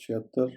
76,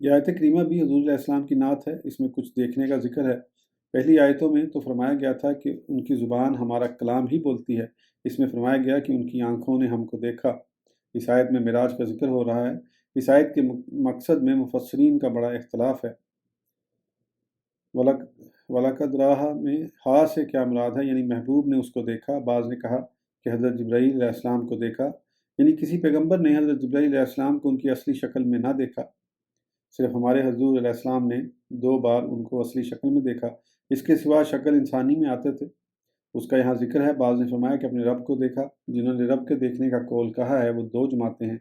یہ آیت کریمہ بھی حضور علیہ السلام کی نعت ہے۔ اس میں کچھ دیکھنے کا ذکر ہے۔ پہلی آیتوں میں تو فرمایا گیا تھا کہ ان کی زبان ہمارا کلام ہی بولتی ہے۔ اس میں فرمایا گیا کہ ان کی آنکھوں نے ہم کو دیکھا۔ اس آیت میں معراج کا ذکر ہو رہا ہے۔ اس آیت کے مقصد میں مفسرین کا بڑا اختلاف ہے۔ وَلَقَدْ رَآهَا میں ہا سے کیا مراد ہے، یعنی محبوب نے اس کو دیکھا۔ بعض نے کہا کہ حضرت جبرائیل علیہ السلام کو دیکھا، یعنی کسی پیغمبر نے حضرت جبرائیل علیہ السلام کو ان کی اصلی شکل میں نہ دیکھا، صرف ہمارے حضور علیہ السلام نے 2 بار ان کو اصلی شکل میں دیکھا، اس کے سوا شکل انسانی میں آتے تھے۔ اس کا یہاں ذکر ہے۔ بعض نے فرمایا کہ اپنے رب کو دیکھا۔ جنہوں نے رب کے دیکھنے کا قول کہا ہے وہ 2 جماعتیں ہیں۔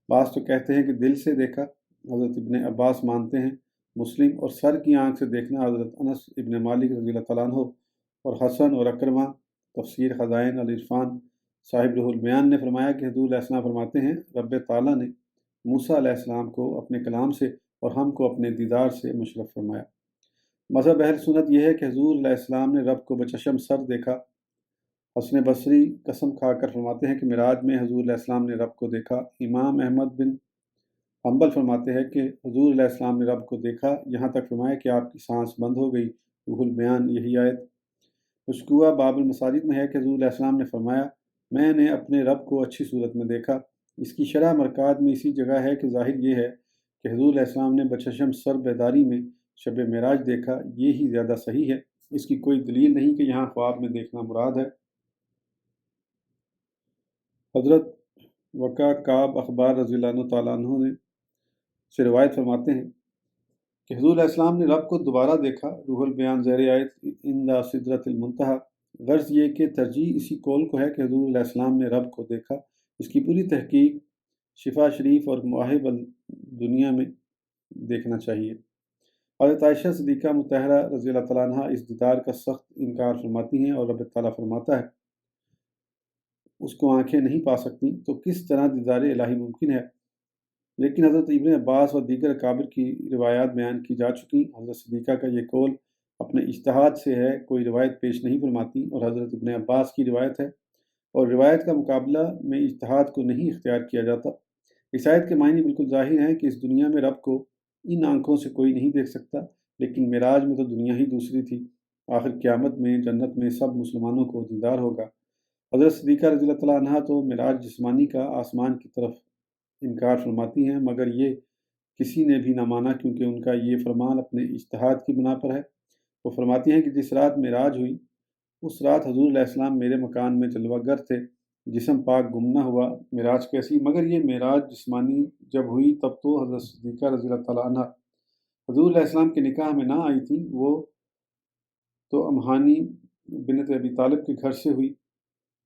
بعض تو کہتے ہیں کہ دل سے دیکھا، حضرت ابن عباس مانتے ہیں۔ مسلم اور سر کی آنکھ سے دیکھنا حضرت انس ابن مالک رضی اللہ تعالیٰ عنہ اور حسن اور اکرمہ تفسیر خزائن العرفان صاحب روح البیان نے فرمایا کہ حضور علیہ السلام فرماتے ہیں رب تعالیٰ نے موسیٰ علیہ السلام کو اپنے کلام سے اور ہم کو اپنے دیدار سے مشرف فرمایا۔ مذہب اہل سنت یہ ہے کہ حضور علیہ السلام نے رب کو بچشم سر دیکھا۔ حسن بصری قسم کھا کر فرماتے ہیں کہ معراج میں حضور علیہ السلام نے رب کو دیکھا۔ امام احمد بن حنبل فرماتے ہیں کہ حضور علیہ السلام نے رب کو دیکھا، یہاں تک فرمایا کہ آپ کی سانس بند ہو گئی۔ روح البیان یہی آیت مشکوہ باب المساجد میں ہے کہ حضور علیہ السلام نے فرمایا میں نے اپنے رب کو اچھی صورت میں دیکھا۔ اس کی شرح مرکات میں اسی جگہ ہے کہ ظاہر یہ ہے کہ حضور علیہ السلام نے بچشم سر بیداری میں شب معراج دیکھا، یہ ہی زیادہ صحیح ہے۔ اس کی کوئی دلیل نہیں کہ یہاں خواب میں دیکھنا مراد ہے۔ حضرت وقع کعب اخبار رضی اللہ تعالیٰ عنہ نے سے روایت فرماتے ہیں کہ حضور علیہ السلام نے رب کو دوبارہ دیکھا۔ روح البیان زیر آیت عند سدرۃ المنتہی، غرض یہ کہ ترجیح اسی قول کو ہے کہ حضور علیہ السلام نے رب کو دیکھا۔ اس کی پوری تحقیق شفا شریف اور مواہب الدنیا میں دیکھنا چاہیے۔ حضرت عائشہ صدیقہ مطہرہ رضی اللہ تعالیٰ عنہ اس دیدار کا سخت انکار فرماتی ہیں اور رب تعالیٰ فرماتا ہے اس کو آنکھیں نہیں پا سکتی، تو کس طرح دیدار الہی ممکن ہے؟ لیکن حضرت ابن عباس و دیگر اکابر کی روایات بیان کی جا چکی۔ حضرت صدیقہ کا یہ قول اپنے اجتہاد سے ہے، کوئی روایت پیش نہیں فرماتی، اور حضرت ابن عباس کی روایت ہے اور روایت کا مقابلہ میں اجتہاد کو نہیں اختیار کیا جاتا۔ اس آیت کے معنی بالکل ظاہر ہیں کہ اس دنیا میں رب کو ان آنکھوں سے کوئی نہیں دیکھ سکتا، لیکن معراج میں تو دنیا ہی دوسری تھی۔ آخر قیامت میں جنت میں سب مسلمانوں کو دیدار ہوگا۔ حضرت صدیقہ رضی اللہ تعالیٰ عنہ تو معراج جسمانی کا آسمان کی طرف انکار فرماتی ہیں، مگر یہ کسی نے بھی نہ مانا کیونکہ ان کا یہ فرمان اپنے اجتہاد کی بنا پر ہے۔ وہ فرماتی ہیں کہ جس رات معراج ہوئی اس رات حضور علیہ السلام میرے مکان میں جلوہ گر تھے، جسم پاک گم نہ ہوا، معراج کیسی؟ مگر یہ معراج جسمانی جب ہوئی تب تو حضرت صدیقہ رضی اللہ تعالیٰ عنہ حضور علیہ السلام کے نکاح میں نہ آئی تھیں، وہ تو امہانی بنت ابی طالب کے گھر سے ہوئی۔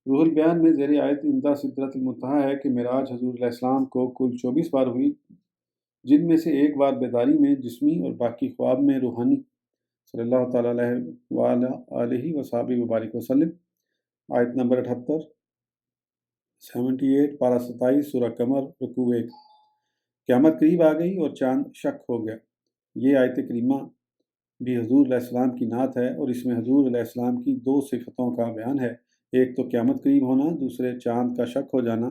روح البیان میں زیر آیت عند سدرۃ المنتہی ہے کہ معراج حضور علیہ السلام کو کل 24 بار ہوئی، جن میں سے ایک بار بیداری میں جسمی اور باقی خواب میں روحانی۔ صلی اللہ تعالیٰ علیہ وآلہ آلہ وصحبہ وبارک وسلم۔ آیت نمبر 78 78 پارہ 27 سورہ قمر رکوع 1۔ قیامت قریب آ گئی اور چاند شق ہو گیا۔ یہ آیت کریمہ بھی حضور علیہ السلام کی نعت ہے اور اس میں حضور علیہ السلام کی 2 صفتوں کا بیان ہے، ایک تو قیامت قریب ہونا، دوسرے چاند کا شق ہو جانا۔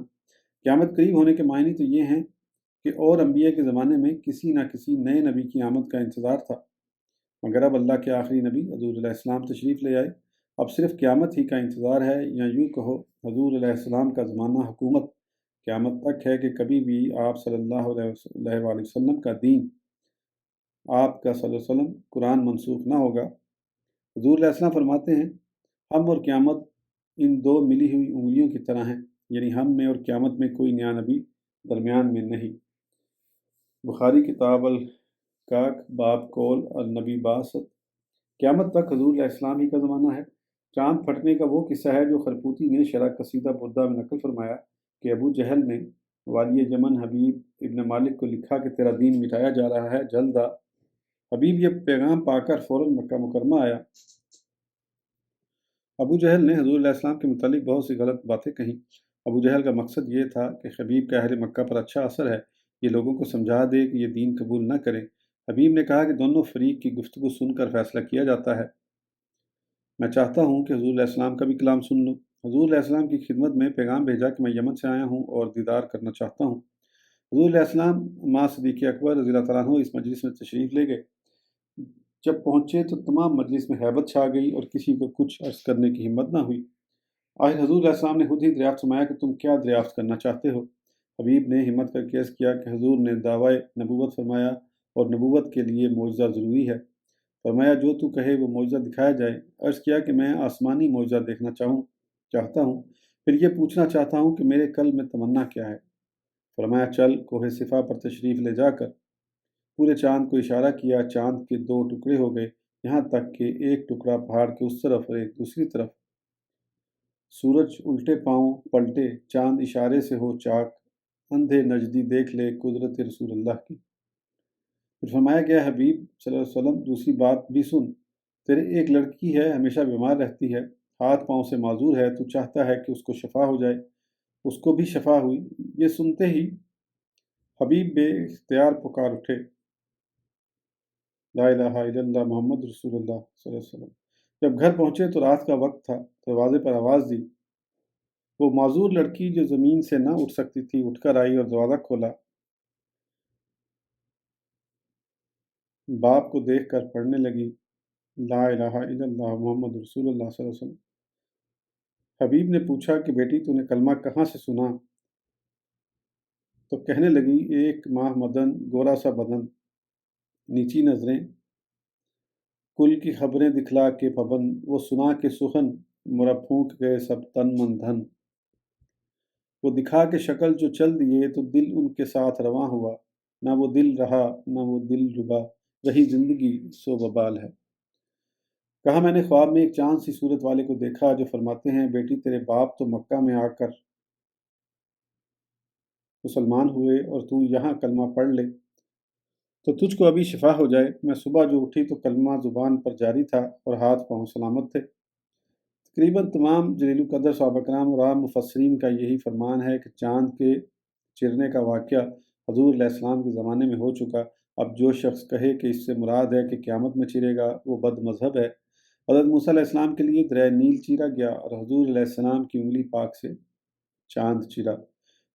قیامت قریب ہونے کے معنی تو یہ ہیں کہ اور انبیاء کے زمانے میں کسی نہ کسی نئے نبی کی آمد کا انتظار تھا، مگر اب اللہ کے آخری نبی حضور علیہ السلام تشریف لے آئے۔ اب صرف قیامت ہی کا انتظار ہے، یا یوں کہو حضور علیہ السلام کا زمانہ حکومت قیامت تک ہے کہ کبھی بھی آپ صلی اللہ علیہ وآلہ وسلم کا دین، آپ کا صلی اللہ علیہ وسلم قرآن منسوخ نہ ہوگا۔ حضور علیہ السلام فرماتے ہیں ہم اور قیامت ان 2 ملی ہوئی انگلیوں کی طرح ہیں، یعنی ہم میں اور قیامت میں کوئی نیا نبی درمیان میں نہیں۔ بخاری کتاب الکاک باب قول النبی باسط۔ قیامت تک حضور علیہ السلام ہی کا زمانہ ہے۔ چاند پھٹنے کا وہ قصہ ہے جو خرپوتی نے شرح قصیدہ بردہ میں نقل فرمایا کہ ابو جہل نے والی یمن حبیب ابن مالک کو لکھا کہ تیرا دین مٹایا جا رہا ہے، جلد آ۔ حبیب یہ پیغام پا کر فوراً مکہ مکرمہ آیا۔ ابو جہل نے حضور علیہ السلام کے متعلق بہت سی غلط باتیں کہیں۔ ابو جہل کا مقصد یہ تھا کہ حبیب کا اہل مکہ پر اچھا اثر ہے، یہ لوگوں کو سمجھا دے کہ یہ دین قبول نہ کریں۔ حبیب نے کہا کہ دونوں فریق کی گفتگو سن کر فیصلہ کیا جاتا ہے، میں چاہتا ہوں کہ حضور علیہ السلام کا بھی کلام سن لوں۔ حضور علیہ السلام کی خدمت میں پیغام بھیجا کہ میں یمن سے آیا ہوں اور دیدار کرنا چاہتا ہوں۔ حضور علیہ السلام ماں صدیق اکبر رضی اللہ تعالیٰ عنہ اس مجلس میں تشریف لے گئے۔ جب پہنچے تو تمام مجلس میں ہیبت چھا گئی اور کسی کو کچھ عرض کرنے کی ہمت نہ ہوئی۔ آخر حضور علیہ السلام نے خود ہی دریافت فرمایا کہ تم کیا دریافت کرنا چاہتے ہو؟ حبیب نے ہمت کر کے عرض کیا کہ حضور نے دعویٰ نبوت فرمایا اور نبوت کے لیے معجزہ ضروری ہے۔ فرمایا جو تو کہے وہ معجزہ دکھایا جائے۔ عرض کیا کہ میں آسمانی معجزہ دیکھنا چاہتا ہوں، پھر یہ پوچھنا چاہتا ہوں کہ میرے قلب میں تمنا کیا ہے۔ فرمایا چل کوہ صفا پر تشریف لے جا کر پورے چاند کو اشارہ کیا، چاند کے 2 ٹکڑے ہو گئے، یہاں تک کہ ایک ٹکڑا پہاڑ کے اس طرف اور ایک دوسری طرف۔ سورج الٹے پاؤں پلٹے، چاند اشارے سے ہو چاک، اندھے نجدی دیکھ لے قدرت رسول اللہ کی۔ پھر فرمایا گیا حبیب صلی اللہ علیہ وسلم دوسری بات بھی سن، تیرے ایک لڑکی ہے ہمیشہ بیمار رہتی ہے، ہاتھ پاؤں سے معذور ہے، تو چاہتا ہے کہ اس کو شفا ہو جائے، اس کو بھی شفا ہوئی۔ یہ سنتے ہی حبیب بے اختیار پکار اٹھے، لا الہ الا اللہ محمد رسول اللہ صلی اللہ علیہ وسلم۔ جب گھر پہنچے تو رات کا وقت تھا، دروازے پر آواز دی۔ وہ معذور لڑکی جو زمین سے نہ اٹھ سکتی تھی اٹھ کر آئی اور دروازہ کھولا۔ باپ کو دیکھ کر پڑھنے لگی، لا الہ الا اللہ محمد رسول اللہ صلی اللہ علیہ وسلم۔ حبیب نے پوچھا کہ بیٹی تو نے کلمہ کہاں سے سنا؟ تو کہنے لگی، ایک ماہ مدن، گورا سا بدن، نیچی نظریں، کل کی خبریں دکھلا کے پابند، وہ سنا کے سخن، مرا پھونک گئے سب تن من دھن۔ وہ دکھا کے شکل جو چل دیے تو دل ان کے ساتھ رواں ہوا، نہ وہ دل رہا نہ وہ دل ربا، رہی زندگی سو ببال ہے۔ کہا میں نے خواب میں ایک چاند سی صورت والے کو دیکھا جو فرماتے ہیں بیٹی تیرے باپ تو مکہ میں آ کر مسلمان ہوئے اور تو یہاں کلمہ پڑھ لے تو تجھ کو ابھی شفا ہو جائے۔ میں صبح جو اٹھی تو کلمہ زبان پر جاری تھا اور ہاتھ پاؤں سلامت تھے۔ تقریباً تمام جلیل القدر صحابہ کرام اور عام مفسرین کا یہی فرمان ہے کہ چاند کے چرنے کا واقعہ حضور علیہ السلام کے زمانے میں ہو چکا۔ اب جو شخص کہے کہ اس سے مراد ہے کہ قیامت میں چرے گا وہ بد مذہب ہے۔ حضرت موسیٰ علیہ السلام کے لیے دریائے نیل چیرا گیا اور حضور علیہ السلام کی انگلی پاک سے چاند چرا،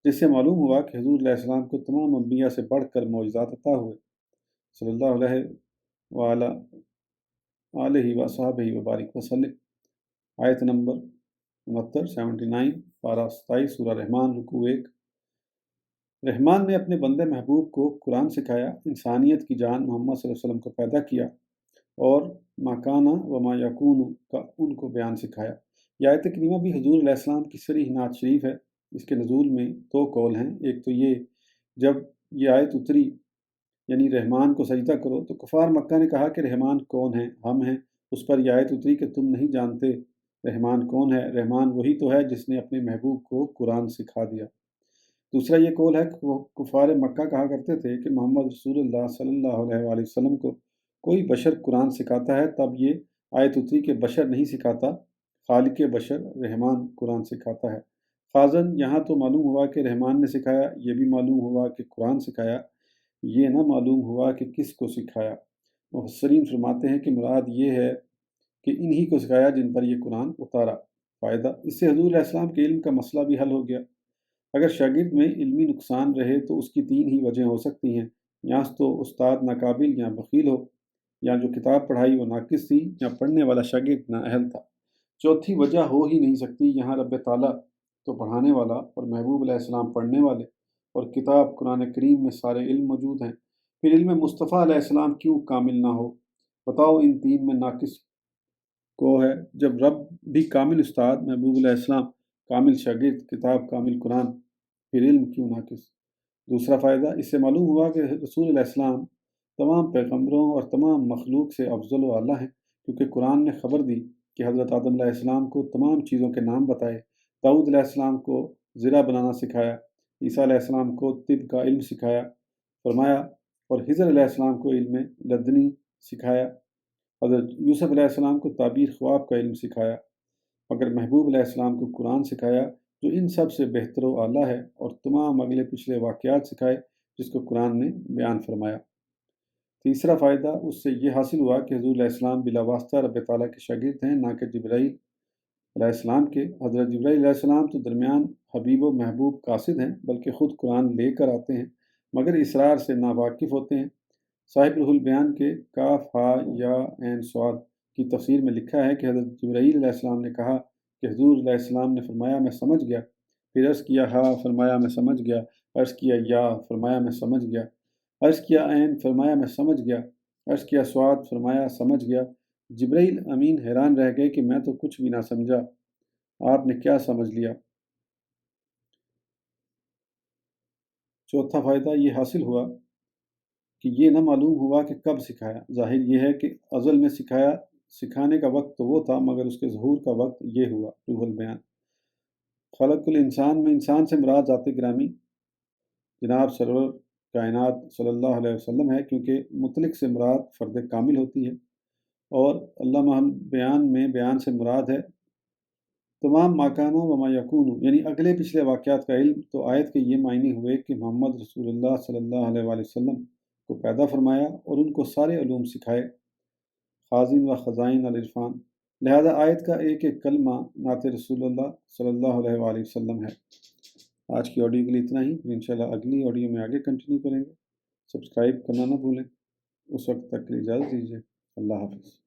جس سے معلوم ہوا کہ حضور علیہ السلام کو تمام انبیاء سے بڑھ کر معجزات عطا ہوئے، صلی اللہ علیہ وآلہ آلہ وصحبہ وبارک وسلم۔ آیت نمبر 79 پارہ 27 سورہ رحمان رکوع 1۔ رحمان نے اپنے بندے محبوب کو قرآن سکھایا، انسانیت کی جان محمد صلی اللہ علیہ وسلم کو پیدا کیا اور ما کانا و ما یکون کا ان کو بیان سکھایا۔ یہ آیت کریمہ بھی حضور علیہ السلام کی صریح نعت شریف ہے۔ اس کے نزول میں 2 قول ہیں۔ ایک تو یہ، جب یہ آیت اتری یعنی رحمان کو سجدہ کرو تو کفار مکہ نے کہا کہ رحمان کون ہے؟ ہم ہیں۔ اس پر یہ آیت اتری کہ تم نہیں جانتے رحمان کون ہے، رحمان وہی تو ہے جس نے اپنے محبوب کو قرآن سکھا دیا۔ دوسرا یہ قول ہے کہ وہ کفار مکہ کہا کرتے تھے کہ محمد رسول اللہ صلی اللہ علیہ وآلہ وسلم کو کوئی بشر قرآن سکھاتا ہے، تب یہ آیت اتری کہ بشر نہیں سکھاتا، خالق بشر رحمان قرآن سکھاتا ہے۔ خازن یہاں تو معلوم ہوا کہ رحمان نے سکھایا، یہ بھی معلوم ہوا کہ قرآن سکھایا، یہ نہ معلوم ہوا کہ کس کو سکھایا۔ مفسرین فرماتے ہیں کہ مراد یہ ہے کہ انہی کو سکھایا جن پر یہ قرآن اتارا۔ فائدہ، اس سے حضور علیہ السلام کے علم کا مسئلہ بھی حل ہو گیا۔ اگر شاگرد میں علمی نقصان رہے تو اس کی 3 ہی وجہیں ہو سکتی ہیں، یا تو استاد ناقابل یا بخیل ہو، یا جو کتاب پڑھائی وہ ناقص تھی، یا پڑھنے والا شاگرد نااہل تھا۔ چوتھی وجہ ہو ہی نہیں سکتی، یہاں رب تعالیٰ تو پڑھانے والا اور محبوب علیہ السلام پڑھنے والے، اور کتاب قرآن کریم میں سارے علم موجود ہیں، پھر علم مصطفیٰ علیہ السلام کیوں کامل نہ ہو؟ بتاؤ ان 3 میں ناقص کو ہے؟ جب رب بھی کامل استاد، محبوب علیہ السلام کامل شاگرد، کتاب کامل قرآن، پھر علم کیوں ناقص؟ دوسرا فائدہ، اس سے معلوم ہوا کہ رسول علیہ السلام تمام پیغمبروں اور تمام مخلوق سے افضل و اعلیٰ ہیں، کیونکہ قرآن نے خبر دی کہ حضرت آدم علیہ السلام کو تمام چیزوں کے نام بتائے، داؤد علیہ السلام کو زرہ بنانا سکھایا، عیسیٰ علیہ السلام کو طب کا علم سکھایا فرمایا، اور خضر علیہ السلام کو علم لدنی سکھایا، حضرت یوسف علیہ السلام کو تعبیر خواب کا علم سکھایا، مگر محبوب علیہ السلام کو قرآن سکھایا جو ان سب سے بہتر و اعلیٰ ہے، اور تمام اگلے پچھلے واقعات سکھائے جس کو قرآن نے بیان فرمایا۔ تیسرا فائدہ، اس سے یہ حاصل ہوا کہ حضور علیہ السلام بلا واسطہ رب تعالیٰ کے شاگرد ہیں، نہ کہ جبرائیل علیہ السلام کے۔ حضرت جبرائیل علیہ السلام تو درمیان حبیب و محبوب قاصد ہیں، بلکہ خود قرآن لے کر آتے ہیں، مگر اسرار سے ناواقف ہوتے ہیں۔ صاحب روح البیان کے کاف ہا یا عین صاد کی تفسیر میں لکھا ہے کہ حضرت جبرائیل علیہ السلام نے کہا کہ حضور علیہ السلام نے فرمایا میں سمجھ گیا، پھر عرض کیا ہا، فرمایا میں سمجھ گیا، عرض کیا یا، فرمایا میں سمجھ گیا، عرض کیا عین، فرمایا میں سمجھ گیا، عرض کیا صاد، فرمایا سمجھ گیا۔ جبرائیل امین حیران رہ گئے کہ میں تو کچھ بھی نہ سمجھا، آپ نے کیا سمجھ لیا؟ چوتھا فائدہ یہ حاصل ہوا کہ یہ نہ معلوم ہوا کہ کب سکھایا۔ ظاہر یہ ہے کہ ازل میں سکھانے کا وقت تو وہ تھا، مگر اس کے ظہور کا وقت یہ ہوا۔ روح البیان۔ خلق الانسان میں انسان سے مراد ذات گرامی جناب سرور کائنات صلی اللہ علیہ وسلم ہے، کیونکہ مطلق سے مراد فرد کامل ہوتی ہے، اور علامہ بیان میں بیان سے مراد ہے تمام ماکانہ و ما یکون، یعنی اگلے پچھلے واقعات کا علم۔ تو آیت کے یہ معنی ہوئے کہ محمد رسول اللہ صلی اللہ علیہ وآلہ وسلم کو پیدا فرمایا اور ان کو سارے علوم سکھائے، خازن و خزائن العرفان۔ لہذا آیت کا ایک ایک کلمہ نعت رسول اللہ صلی اللہ علیہ وآلہ وسلم ہے۔ آج کی آڈیو کے لیے اتنا ہی، پھر انشاءاللہ اگلی آڈیو میں آگے کنٹینیو کریں گے۔ سبسکرائب کرنا نہ بھولیں۔ اس وقت تک کے لیے اجازت دیجیے۔ اللہ حافظ۔